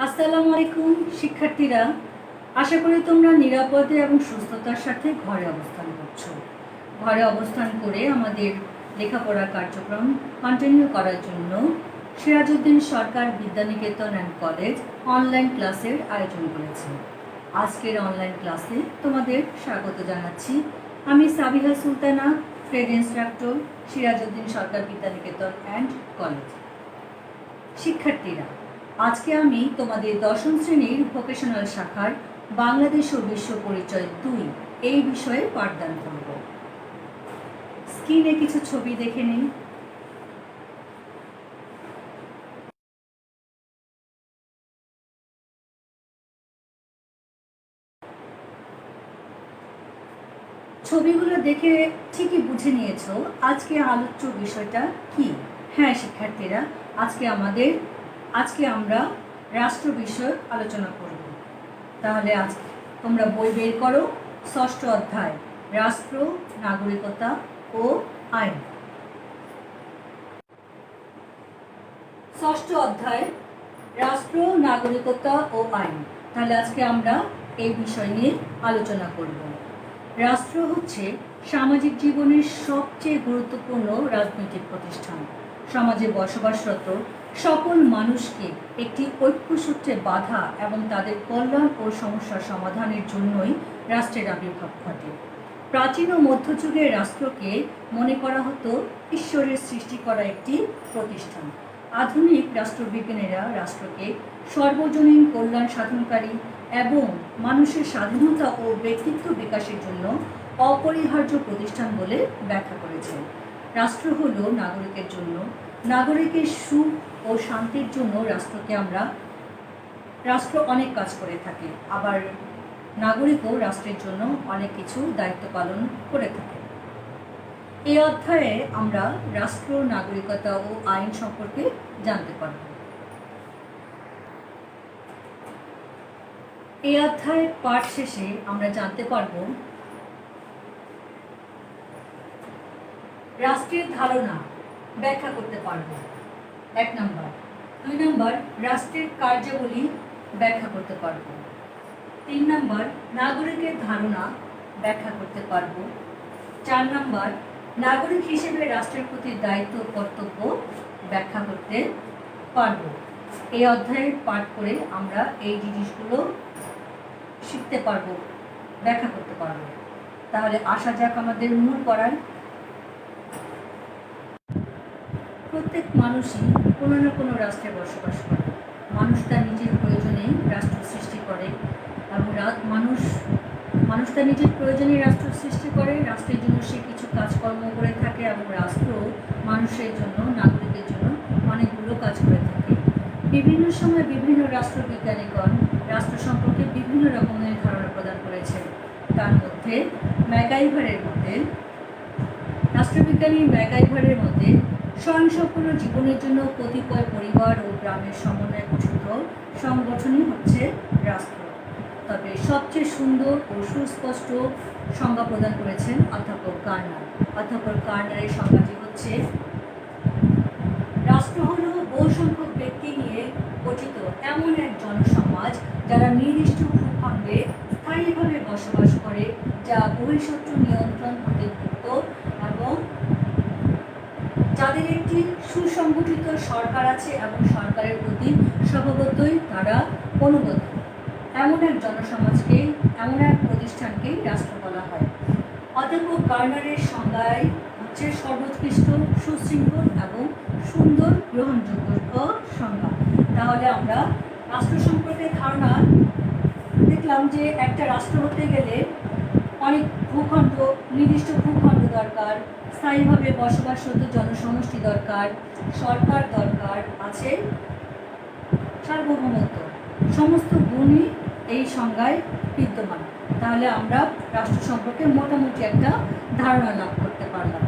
আসসালামু আলাইকুম শিক্ষার্থীরা, আশা করি তোমরা নিরাপদে এবং সুস্থতার সাথে ঘরে অবস্থান করছো। ঘরে অবস্থান করে আমাদের লেখাপড়ার কার্যক্রম কন্টিনিউ করার জন্য সিরাজউদ্দিন সরকার বিদ্যানিকেতন অ্যান্ড কলেজ অনলাইন ক্লাসের আয়োজন করেছে। আজকের অনলাইন ক্লাসে তোমাদের স্বাগত জানাচ্ছি। আমি Sabiha Sultana, trade instructor, Sirajuddin Sarkar Vidyaniketan and college. শিক্ষার্থীরা, আজকে আমি তোমাদের দশম শ্রেণীর ভোকেশনাল শাখার বাংলাদেশ ও বিশ্ব পরিচয় 2 এই বিষয়ে পাঠদান করব। স্ক্রিনে কিছু ছবি দেখে নিন। ছবিগুলো দেখে ঠিকই বুঝে নিয়েছো আজকে আলোচ্য বিষয়টা কি। হ্যাঁ শিক্ষার্থীরা, আজকে আমরা রাষ্ট্র বিষয়ক আলোচনা করব। তাহলে আজ তোমরা বই বের করো, ষষ্ঠ অধ্যায় রাষ্ট্র, নাগরিকতা ও আইন। ষষ্ঠ অধ্যায় রাষ্ট্র, নাগরিকতা ও আইন। তাহলে আজকে আমরা এই বিষয় নিয়ে আলোচনা করব। রাষ্ট্র হচ্ছে সামাজিক জীবনের সবচেয়ে গুরুত্বপূর্ণ রাজনৈতিক প্রতিষ্ঠান। সমাজে বসবাসরত সকল মানুষকে একটি ঐক্যসূত্রে বাঁধা এবং তাদের কল্যাণ ও সমস্যার সমাধানের জন্যই রাষ্ট্রের আবির্ভাব ঘটে। প্রাচীন ও মধ্যযুগের রাষ্ট্রকে মনে করা হতো ঈশ্বরের সৃষ্টি করা একটি প্রতিষ্ঠান। আধুনিক রাষ্ট্রবিজ্ঞানীরা রাষ্ট্রকে সর্বজনীন কল্যাণ সাধনকারী এবং মানুষের স্বাধীনতা ও ব্যক্তিত্ব বিকাশের জন্য অপরিহার্য প্রতিষ্ঠান বলে ব্যাখ্যা করেছেন। রাষ্ট্র হলো নাগরিকের জন্য, নাগরিকের সুখ ও শান্তির জন্য রাষ্ট্র অনেক কাজ করে থাকে, আবার নাগরিকও রাষ্ট্রের জন্য অনেক কিছু দায়িত্ব পালন করে থাকে। এই অধ্যায়ে আমরা রাষ্ট্র, নাগরিকতা ও আইন সম্পর্কে জানতে পারব। এই অধ্যায়ের পাঠ শেষে আমরা জানতে পারব রাষ্ট্রের ধারণা ব্যাখ্যা করতে পারব 1 নম্বর। 2 নম্বর, রাষ্ট্রের কার্যাবলী ব্যাখ্যা করতে পারব। 3 নম্বর, নাগরিকের ধারণা ব্যাখ্যা করতে পারব। 4 নম্বর, নাগরিক হিসেবে রাষ্ট্রের প্রতি দায়িত্ব কর্তব্য ব্যাখ্যা করতে পারব। এই অধ্যায়ের পাঠ করে আমরা এই জিনিসগুলো শিখতে পারবো, ব্যাখ্যা করতে পারবো। তাহলে আসা যাক আমাদের মূল পড়ায়। প্রত্যেক মানুষই কোনো না কোনো রাষ্ট্রে বসবাস করে। মানুষ তার নিজের প্রয়োজনে রাষ্ট্র সৃষ্টি করে এবং মানুষ তার নিজের প্রয়োজনে রাষ্ট্র সৃষ্টি করে। রাষ্ট্রের জন্য সে কিছু কাজকর্ম করে থাকে এবং রাষ্ট্র মানুষের জন্য, নাগরিকের জন্য অনেকগুলো কাজ করে থাকে। বিভিন্ন সময় বিভিন্ন রাষ্ট্রবিজ্ঞানীগণ রাষ্ট্র সম্পর্কে বিভিন্ন রকমের ধারণা প্রদান করেছে। তার মধ্যে রাষ্ট্রবিজ্ঞানী ম্যাগাইভারের মধ্যে স্বয়ংসম্পূর্ণ জীবনের জন্য কতিপয় পরিবার ও গ্রামের সমন্বয়ে গঠিত সংগঠনই হচ্ছে রাষ্ট্র। তবে সবচেয়ে সুন্দর ও সুস্পষ্ট সংজ্ঞা প্রদান করেছেন অধ্যাপক গার্নার। অধ্যাপক গার্নারের সংজ্ঞাটি হচ্ছে, রাষ্ট্র হল বহু সংখ্যক ব্যক্তি নিয়ে গঠিত এমন এক জনসমাজ যারা নির্দিষ্ট ভূখণ্ডে স্থায়ীভাবে বসবাস করে, যা বহিঃশত্রু নিয়ন্ত্রণ হতে মুক্ত এবং যাদের একটি সুসংগঠিত সরকার আছে এবং সরকারের প্রতি স্বভাবতই তারা অনুগত। এমন এক জনসমাজকে, এমন এক প্রতিষ্ঠানকেই রাষ্ট্র বলা হয়। অধ্যাপক গার্নারের সংজ্ঞায় হচ্ছে সর্বোৎকৃষ্ট, সুশৃঙ্খল এবং সুন্দর গ্রহণযোগ্য সংজ্ঞা। তাহলে আমরা রাষ্ট্র সম্পর্কে ধারণা দেখলাম যে একটা রাষ্ট্র হতে গেলে অনেক নির্দিষ্ট ভূখণ্ড দরকার, স্থায়ীভাবে বসবাসরত জনসমষ্টি দরকার, সরকার দরকার আছে, সার্বভৌমত্ব, সমস্ত গুণই এই সংজ্ঞায় বিদ্যমান। তাহলে আমরা রাষ্ট্র সম্পর্কে মোটামুটি একটা ধারণা লাভ করতে পারলাম।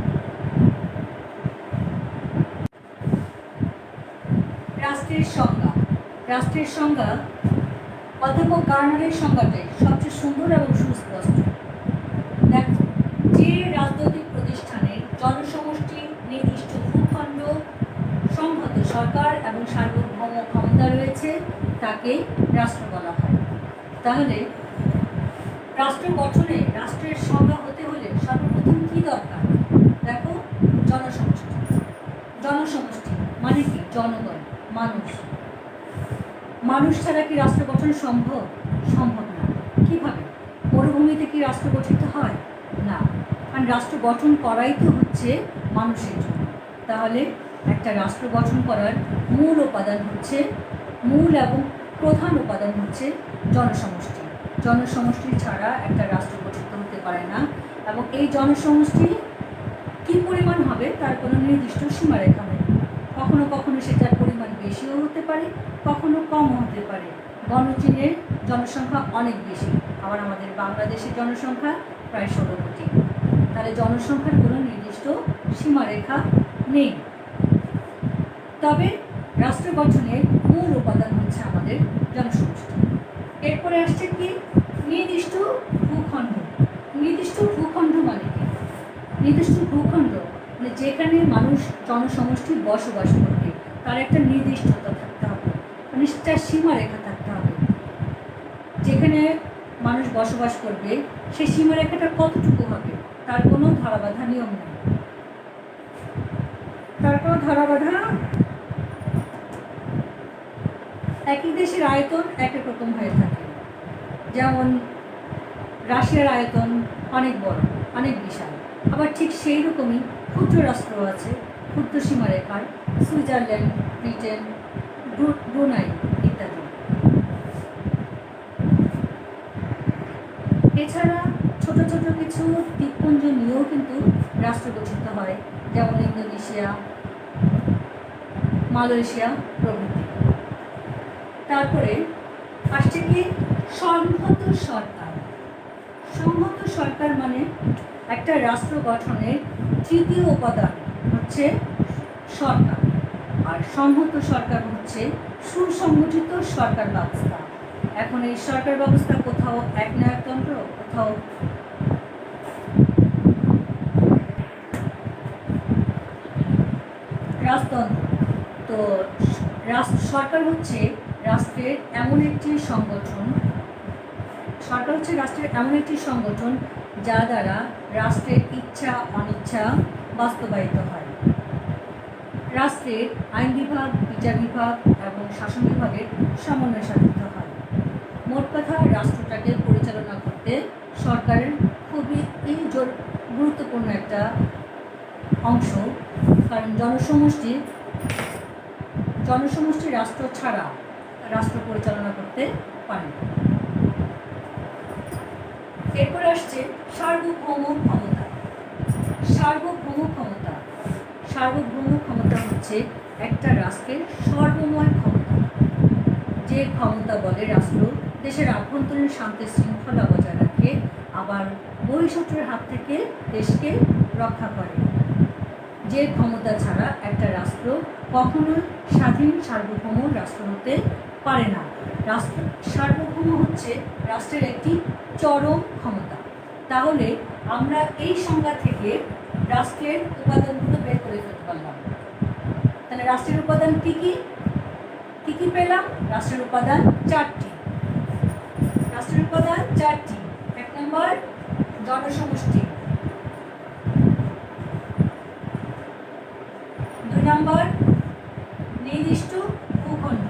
রাষ্ট্রের সংজ্ঞা অধ্যাপক গার্নারের সংজ্ঞাটাই সবচেয়ে সুন্দর এবং সুস্পষ্ট। যে রাজনৈতিক প্রতিষ্ঠানের জনসমষ্টি নির্দিষ্ট ভূখণ্ড সংহত সরকার এবং সার্বভৌম ক্ষমতা রয়েছে তাকে রাষ্ট্র বলা হয়। তাহলে রাষ্ট্র গঠনে রাষ্ট্রের সংজ্ঞা হতে হলে সর্বপ্রথম কি দরকার? দেখো, জনসমষ্টি। জনসমষ্টি মানে কি? জনগণ, মানুষ। মানুষ ছাড়া কি রাষ্ট্র গঠন সম্ভব? সম্ভব না। কিভাবে? মরুভূমিতে কি রাষ্ট্র গঠিত হয়? না, কারণ রাষ্ট্র গঠন করাই তো হচ্ছে মানুষের জন্য। তাহলে একটা রাষ্ট্র গঠন করার মূল উপাদান হচ্ছে, মূল এবং প্রধান উপাদান হচ্ছে জনসমষ্টি। জনসমষ্টি ছাড়া একটা রাষ্ট্র গঠিত হতে পারে না, এবং এই জনসমষ্টি কী পরিমাণ হবে তার কোনো নির্দিষ্ট সীমারেখা নেই। কখনো কখনো সেটার পরিমাণ বেশিও হতে পারে, কখনো কমও হতে পারে। গণচীনের জনসংখ্যা অনেক বেশি, আবার আমাদের বাংলাদেশের জনসংখ্যা প্রায় 16 কোটি। তাহলে জনসংখ্যার কোনো নির্দিষ্ট সীমারেখা নেই। তবে রাষ্ট্র গঠনের মূল উপাদান হচ্ছে আমাদের জনসমষ্টি। এরপরে আসছে কি? নির্দিষ্ট ভূখণ্ড। নির্দিষ্ট ভূখণ্ড মানে কি? নির্দিষ্ট ভূখণ্ড মানে যেখানে মানুষ জনসমষ্টি বসবাস করবে তার একটা নির্দিষ্টতা থাকতে হবে, মানে তার সীমারেখা থাকতে হবে। যেখানে মানুষ বসবাস করবে সেই সীমারেখাটা কতটুকু হবে তার কোনো ধারাবাধা নিয়ম নেই। তার কোনো ধারাবাধা, একই দেশের আয়তন এক এক রকম হয়ে থাকে। যেমন রাশিয়ার আয়তন অনেক বড়, অনেক বিশাল। আবার ঠিক সেই রকমই ক্ষুদ্র রাষ্ট্র আছে, ক্ষুদ্র সীমারেখার, সুইজারল্যান্ড, ব্রিটেন, ব্রুনাই ইত্যাদি। এছাড়া ছোট ছোট কিছু দ্বীপপুঞ্জ নিয়েও কিন্তু রাষ্ট্র গঠিত হয়, যেমন ইন্দোনেশিয়া, মালয়েশিয়া প্রভৃতি। তারপরে আসছে কি? সংহত সরকার। সংহত সরকার মানে একটা রাষ্ট্র গঠনের তৃতীয় উপাদান হচ্ছে সরকার, আর সংহত সরকার হচ্ছে সুসংগঠিত সরকার ব্যবস্থা। এখন এই সরকার ব্যবস্থা কোথাও একনায়কতন্ত্র, কোথাও রাজতন্ত্র। তো সরকার হচ্ছে রাষ্ট্রের এমন একটি সংগঠন, সরকার হচ্ছে রাষ্ট্রের এমন একটি সংগঠন যা দ্বারা রাষ্ট্রের ইচ্ছা অনিচ্ছা বাস্তবায়িত হয়। রাষ্ট্রের আইন বিভাগ, বিচার বিভাগ এবং শাসন বিভাগের সমন্বয় সাধিত হয়। মোট কথা, রাষ্ট্রটাকে পরিচালনা করতে সরকারের খুবই গুরুত্বপূর্ণ একটা অংশ, কারণ জনসমষ্টি রাষ্ট্র ছাড়া রাষ্ট্র পরিচালনা করতে পারে না। এরপর আসছে সার্বভৌম ক্ষমতা। সার্বভৌম ক্ষমতা, সার্বভৌম ক্ষমতা হচ্ছে একটা রাষ্ট্রের সর্বময় ক্ষমতা, যে ক্ষমতা বলে রাষ্ট্র দেশের আভ্যন্তরীণ শান্তি শৃঙ্খলা বজায় রাখে, আবার বহিঃশত্রুর হাত থেকে দেশকে রক্ষা করে। যে ক্ষমতা ছাড়া একটা রাষ্ট্র কখনোই স্বাধীন সার্বভৌম রাষ্ট্র হতে পারে না। সার্বভৌম হচ্ছে রাষ্ট্রের একটি চরম ক্ষমতা। তাহলে আমরা এই সংজ্ঞা থেকে রাষ্ট্রের উপাদানগুলো বের করে ফেলতে পারলাম। তাহলে রাষ্ট্রের উপাদান কি কি কি কি পেলাম? রাষ্ট্রের উপাদান 4টি। রাষ্ট্রের উপাদান 4টি। 1 নম্বর জনসমষ্টি, 2 নম্বর নির্দিষ্ট ভূখণ্ড,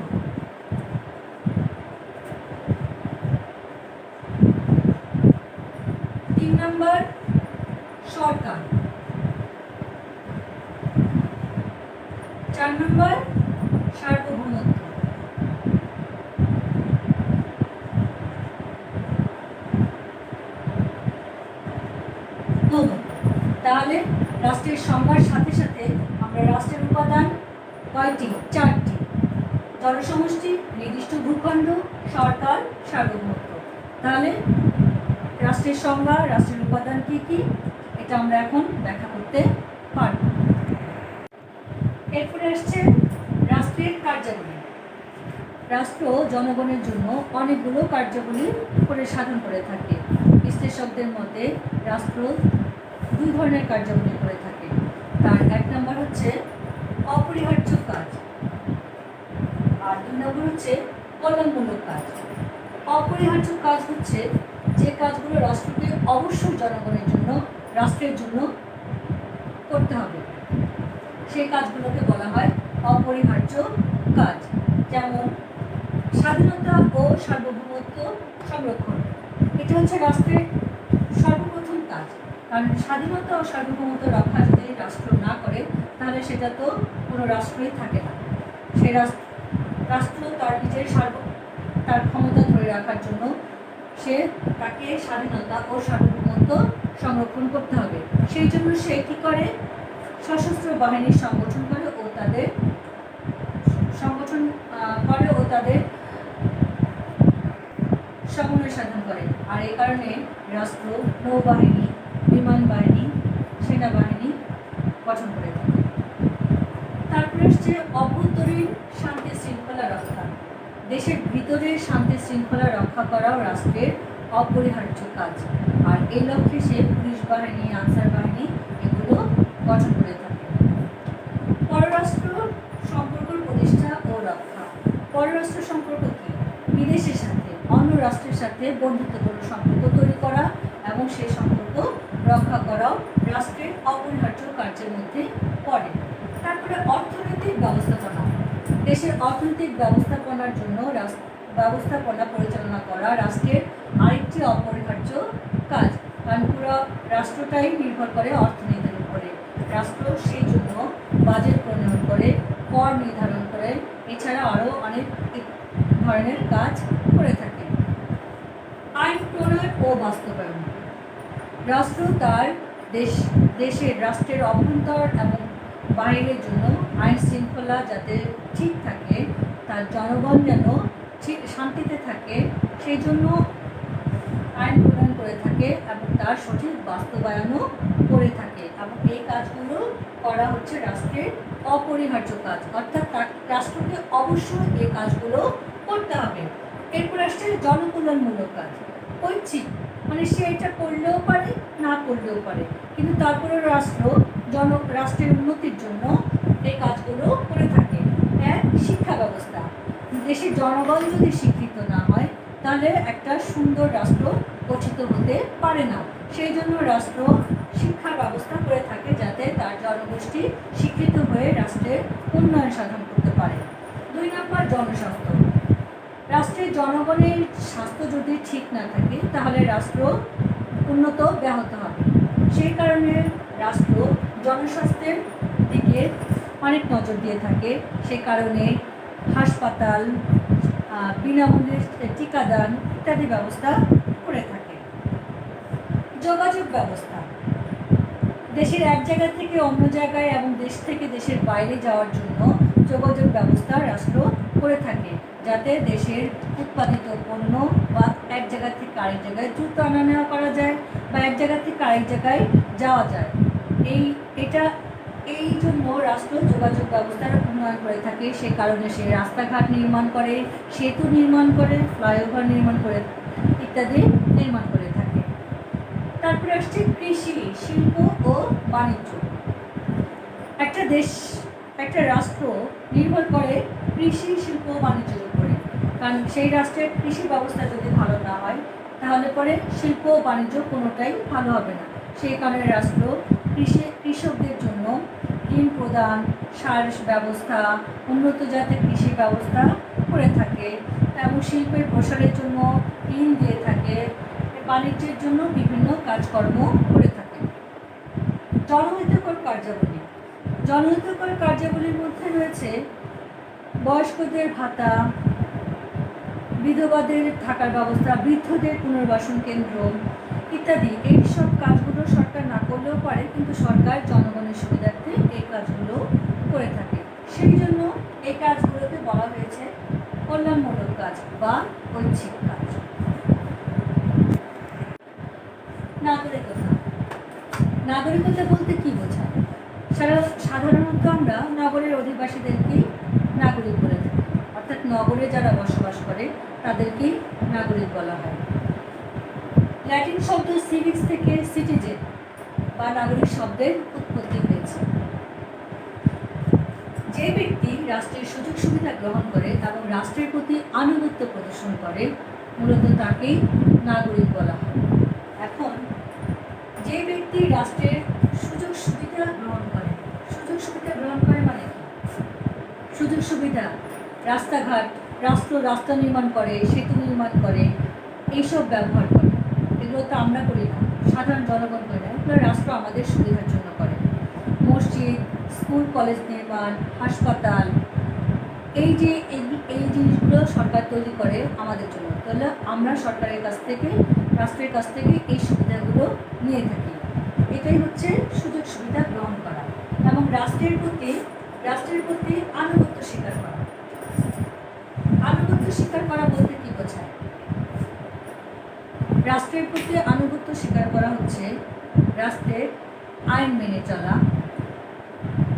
3 নম্বর সরকার, 4 নম্বর সার্বভৌমত্ব। তাহলে রাষ্ট্রের সংজ্ঞার সাথে সাথে আমরা রাষ্ট্রের উপাদান কয়টি? 4টি। জনসমষ্টি, নির্দিষ্ট ভূখণ্ড, সরকার, সার্বভৌমত্ব। তাহলে রাষ্ট্রের সংজ্ঞা, রাষ্ট্রের উপাদান কি কি, এটা আমরা এখন ব্যাখ্যা করতে পারব। এরপরে আসছে রাষ্ট্রের কার্যাবলী। রাষ্ট্র জনগণের জন্য অনেকগুলো কার্যাবলী করে সাধন করে থাকে। বিশ্লেষকদের মতে রাষ্ট্র 2 ধরনের কার্যাবলী করে থাকে। তার 1 নম্বর হচ্ছে অপরিহার্য কাজ, আর 2 নম্বর হচ্ছে কল্যাণমূলক কাজ। অপরিহার্য কাজ হচ্ছে যে কাজগুলো রাষ্ট্রকে অবশ্যই জনগণের জন্য, রাষ্ট্রের জন্য করতে হবে, সেই কাজগুলোকে বলা হয় অপরিহার্য কাজ। যেমন স্বাধীনতা ও সার্বভৌমত্ব সংরক্ষণ, এটা হচ্ছে রাষ্ট্রের সর্বপ্রথম কাজ। কারণ স্বাধীনতা ও সার্বভৌমত্ব রক্ষা যদি রাষ্ট্র না করে তাহলে সেটা তো কোনো রাষ্ট্রই থাকে না। সেই রাষ্ট্র তার নিজের তার ক্ষমতা ধরে রাখার জন্য তাকে স্বাধীনতা ও সার্বভৌমত্ব সংরক্ষণ করতে হবে। সেই জন্য সে কী করে, সশস্ত্র বাহিনীর সংগঠন করে ও তাদের সমন্বয় সাধন করে। আর এই কারণে রাষ্ট্র নৌবাহিনী, বিমান বাহিনী, সেনাবাহিনী গঠন করে থাকে। তারপরে হচ্ছে অভ্যন্তরীণ শান্তি শৃঙ্খলা রক্ষা। দেশের ভিতরে শান্তি শৃঙ্খলা রক্ষা করাও রাষ্ট্রের অপরিহার্য কাজ। আর এই লক্ষ্যে সে পুলিশ বাহিনী, আনসার বাহিনী এগুলো গঠন করে থাকে। পররাষ্ট্র সম্পর্ক প্রতিষ্ঠা ও রক্ষা। পররাষ্ট্র সম্পর্ক কি? বিদেশের সাথে, অন্য রাষ্ট্রের সাথে বন্ধুত্বপূর্ণ সম্পর্ক তৈরি করা এবং সেই সম্পর্ক রক্ষা করাও রাষ্ট্রের অপরিহার্য কার্যের মধ্যে পড়ে। তারপরে অর্থনৈতিক ব্যবস্থাপনা। দেশের অর্থনৈতিক ব্যবস্থাপনার জন্য ব্যবস্থাপনা পরিচালনা করা রাষ্ট্রের আরেকটি অপরিহার্য কাজ। কারণ পুরো রাষ্ট্রটাই নির্ভর করে অর্থনীতির উপরে। রাষ্ট্র সেই জন্য বাজেট প্রণয়ন করে, কর নির্ধারণ করে, এছাড়া আরও অনেক ধরনের কাজ করে থাকে। আইন প্রণয়ন ও বাস্তবায়ন। রাষ্ট্র তার রাষ্ট্রের অভ্যন্তর এবং বাইরের জন্য আইন শৃঙ্খলা যাতে ঠিক থাকে, তার জনগণ যেন শান্তিতে থাকে, সেই জন্য আইন প্রণয়ন করে থাকে এবং তার সঠিক বাস্তবায়নও করে থাকে। এবং এই কাজগুলো করা হচ্ছে রাষ্ট্রের অপরিহার্য কাজ, অর্থাৎ রাষ্ট্রকে অবশ্যই এই কাজগুলো করতে হবে। এরপর আসছে জনকল্যাণমূলক কাজ। ঐচ্ছিক, মানে সে এটা করলেও পারে, না করলেও পারে, কিন্তু তারপরে রাষ্ট্রের উন্নতির জন্য এই কাজগুলো করে থাকে। এক, শিক্ষা ব্যবস্থা। দেশের জনগণ যদি শিক্ষিত না হয় তাহলে একটা সুন্দর রাষ্ট্র গঠিত হতে পারে না। সেই জন্য রাষ্ট্র শিক্ষা ব্যবস্থা করে থাকে যাতে তার জনগোষ্ঠী শিক্ষিত হয়ে রাষ্ট্রের উন্নয়ন সাধন করতে পারে। 2 নম্বর, জনস্বাস্থ্য। রাষ্ট্রের জনগণের স্বাস্থ্য যদি ঠিক না থাকে তাহলে রাষ্ট্র উন্নত ব্যাহত হবে। সেই কারণে রাষ্ট্র জনস্বাস্থ্যের দিকে অনেক নজর দিয়ে থাকে। সে কারণে হাসপাতাল, বিনামূল্যে টিকাদান ইত্যাদি ব্যবস্থা করে থাকে। যোগাযোগ ব্যবস্থা। দেশের এক জায়গা থেকে অন্য জায়গায় এবং দেশ থেকে দেশের বাইরে যাওয়ার জন্য যোগাযোগ ব্যবস্থা রাষ্ট্র করে থাকে, যাতে দেশের উৎপাদিত পণ্য বা এক জায়গা থেকে আরেক জায়গায় দ্রুত আনা নেওয়া করা যায় বা এক জায়গা থেকে আরেক জায়গায় যাওয়া যায়। এই জন্য রাষ্ট্র যোগাযোগ ব্যবস্থার উন্নয়ন করে থাকে। সে কারণে সে রাস্তাঘাট নির্মাণ করে, সেতু নির্মাণ করে, ফ্লাইওভার নির্মাণ করে ইত্যাদি নির্মাণ করে থাকে। তারপরে আসছে কৃষি, শিল্প ও বাণিজ্য। একটা রাষ্ট্র নির্ভর করে কৃষি, শিল্প ও বাণিজ্যের উপরে। কারণ সেই রাষ্ট্রের কৃষি ব্যবস্থা যদি ভালো না হয় তাহলে পরে শিল্প ও বাণিজ্য কোনোটাই ভালো হবে না। সেই কারণে রাষ্ট্র কৃষকদের জন্য ঋণ প্রদান, সার ব্যবস্থা, উন্নত জাতের কৃষি ব্যবস্থা করে থাকে এবং শিল্পের প্রসারের জন্য ঋণ দিয়ে থাকে, বাণিজ্যের জন্য বিভিন্ন কাজকর্ম করে থাকে। জনহিতকর কার্যাবলী। জনহিতকর কার্যাবলীর মধ্যে রয়েছে বয়স্কদের ভাতা, বিধবাদের থাকার ব্যবস্থা, বৃদ্ধদের পুনর্বাসন কেন্দ্র ইত্যাদি। এই সব কাজগুলো সরকার না করলেও পারে, কিন্তু সরকার জনগণের সুবিধার্থে এই কাজগুলো করে থাকে। সেই জন্য এই কাজগুলোকে বলা হয়েছে কল্যাণমূলক কাজ বা ঐচ্ছিক কাজ। নাগরিকতা। নাগরিকতা বলতে কি বোঝায়? সাধারণত আমরা নগরের অধিবাসীদেরকেই নাগরিক বলে থাকি, অর্থাৎ নগরে যারা বসবাস করে তাদেরকেই নাগরিক বলা হয়। ল্যাটিন শব্দ সিভিক্স থেকে সিটিজেন বা নাগরিক শব্দের উৎপত্তি হয়েছে। যে ব্যক্তি রাষ্ট্রের সুযোগ সুবিধা গ্রহণ করে এবং রাষ্ট্রের প্রতি আনুগত্য প্রদর্শন করে মূলত তাকেই নাগরিক বলা হয়। এখন যে ব্যক্তি রাষ্ট্রের সুযোগ সুবিধা গ্রহণ করে মানে কি? সুযোগ সুবিধা, রাস্তাঘাট, রাস্তা নির্মাণ করে, সেতু নির্মাণ করে, এইসব ব্যবহার করে। এগুলো তো আমরা করি না, সাধারণ জনগণ করে না, এগুলো রাষ্ট্র আমাদের সুবিধার জন্য করে। মসজিদ, স্কুল কলেজ নির্মাণ, হাসপাতাল, এই জিনিসগুলো সরকার তৈরি করে আমাদের জন্য। তাহলে আমরা সরকারের কাছ থেকে, রাষ্ট্রের কাছ থেকে এই সুবিধাগুলো নিয়ে থাকি। এটাই হচ্ছে সুযোগ সুবিধা গ্রহণ করা এবং রাষ্ট্রের প্রতি আনুগত্য স্বীকার করা। আনুগত্য স্বীকার করা বলতে কি বোঝায়? রাষ্ট্রের প্রতি আনুগত্য স্বীকার করা হচ্ছে রাষ্ট্রের আইন মেনে চলা,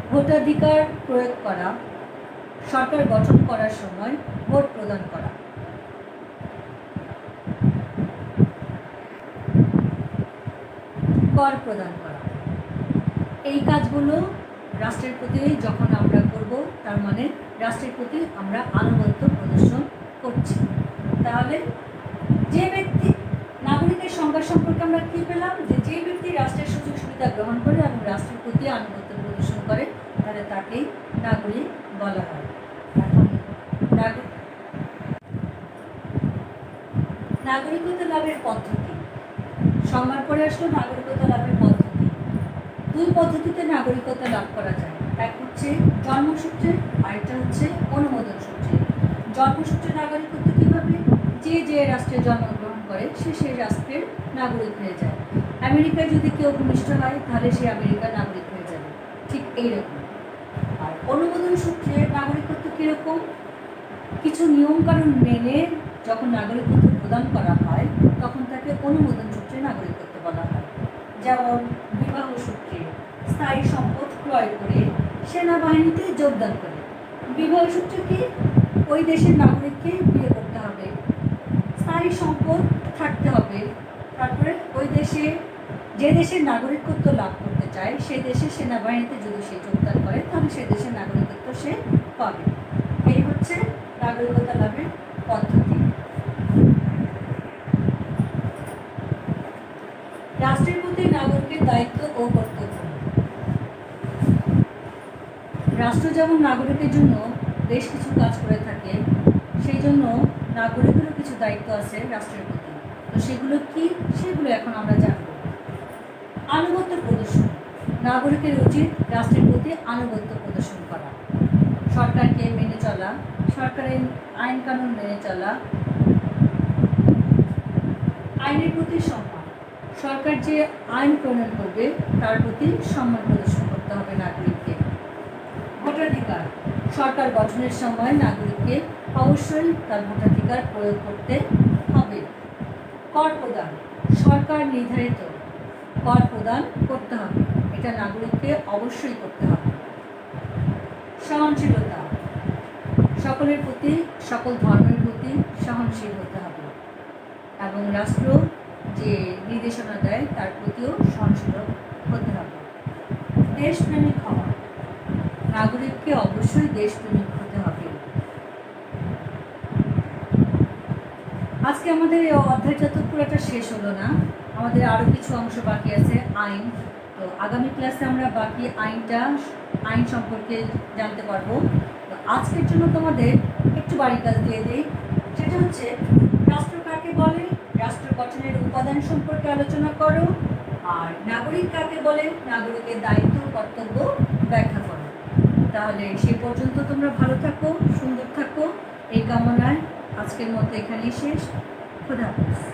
ভোটাধিকার প্রয়োগ করা, সরকার গঠন করার সময় ভোট প্রদান করা। কর প্রদান করা। এই কাজগুলো রাষ্ট্রের প্রতি যখন আমরা করব, তার মানে রাষ্ট্রের প্রতি আমরা আনুগত্য প্রদর্শন করছি। তাহলে যে ব্যক্তি, নাগরিকের সংজ্ঞা সম্পর্কে আমরা কি পেলাম? যে ব্যক্তি রাষ্ট্রের সুযোগ সুবিধা গ্রহণ করে এবং রাষ্ট্রের প্রতি আনুগত্য প্রদর্শন করে, তাহলে তাকেই নাগরিক বলা হয়। এখন নাগরিকত্ব লাভের পদ্ধতি সংজ্ঞার পরে আসলো। নাগরিকত্ব লাভের পদ্ধতি, দুই পদ্ধতিতে নাগরিকত্ব লাভ করা যায়। এক হচ্ছে জন্মসূত্রে, আরেকটা হচ্ছে অনুমোদন সূত্রে। জন্মসূত্রে নাগরিকত্ব কীভাবে? যে রাষ্ট্রে জন্মগ্রহণ করে সে সেই রাষ্ট্রের নাগরিক হয়ে যায়। আমেরিকায় যদি কেউ ভূমিষ্ঠ হয় তাহলে সে আমেরিকার নাগরিক হয়ে যাবে, ঠিক এইরকম। আর অনুমোদন সূত্রে নাগরিকত্ব কীরকম? কিছু নিয়মকানুন মেনে যখন নাগরিকত্ব প্রদান করা হয় তখন তাকে অনুমোদন সূত্রে নাগরিকত্ব বলা হয়। যেমন বিবাহ সূত্রে স্থায়ী সম্পদ ক্রয় করে সেনাবাহিনীতে যোগদান করে। বিবাহ সূত্রে কি? ওই দেশের নাগরিককে বিয়ে করতে হবে, স্থায়ী সম্পদ থাকতে হবে, তারপরে ওই দেশে যে দেশের নাগরিকত্ব লাভ করতে চায় সেই দেশের সেনাবাহিনীতে যদি সে যোগদান করে তাহলে সে দেশের নাগরিকত্ব সে পাবে। এই হচ্ছে নাগরিকত্ব লাভের পদ্ধতি। রাষ্ট্রের প্রতি নাগরিকের দায়িত্ব ও কর্তব্য। রাষ্ট্র যেমন নাগরিকের জন্য বেশ কিছু কাজ করে থাকে, সেই জন্য নাগরিকেরও কিছু দায়িত্ব আছে রাষ্ট্রের প্রতি। তো সেগুলো কি? সেগুলো এখন আমরা জানব। আনুগত্য প্রদর্শন। নাগরিকের উচিত রাষ্ট্রের প্রতি আনুগত্য প্রদর্শন করা, সরকারকে মেনে চলা, সরকারের আইন কানুন মেনে চলা, আইনের প্রতি সম্মান। সরকার যে আইন প্রণয়ন করবে তার প্রতি সম্মান প্রদর্শন করতে হবে নাগরিককে। ভোটাধিকার। সরকার গঠনের সময় নাগরিককে অবশ্যই তার ভোটাধিকার প্রয়োগ করতে হবে। কর প্রদান। সরকার নির্ধারিত কর প্রদান করতে হবে, এটা নাগরিককে অবশ্যই করতে হবে। সহনশীলতা। সকলের প্রতি, সকল ধর্মের প্রতি সহনশীল হতে হবে এবং রাষ্ট্র যে নির্দেশনা দেয় তার প্রতিও সহনশীল হতে হবে। দেশপ্রেমিক হওয়া। নাগরিককে অবশ্যই দেশপ্রেমিক হতে হবে। আজকে আমাদের এই অধ্যায়টা তো পুরোটা শেষ হলো না, আমাদের আরও কিছু অংশ বাকি আছে। আইন, তো আগামী ক্লাসে আমরা বাকি আইন সম্পর্কে জানতে পারবো। তো আজকের জন্য তোমাদের একটু বাড়ির কাজ দিয়ে দিই, সেটা হচ্ছে রাষ্ট্র কাকে বলে, রাষ্ট্র গঠনের উপাদান সম্পর্কে আলোচনা করো, আর নাগরিক কাকে বলে, নাগরিকের দায়িত্ব কর্তব্য ব্যাখ্যা করো। তাহলে সে পর্যন্ত তোমরা ভালো থাকো, সুন্দর থাকো, এই কামনায় আজকের মতো এখানেই শেষ। খোদা হাফেজ।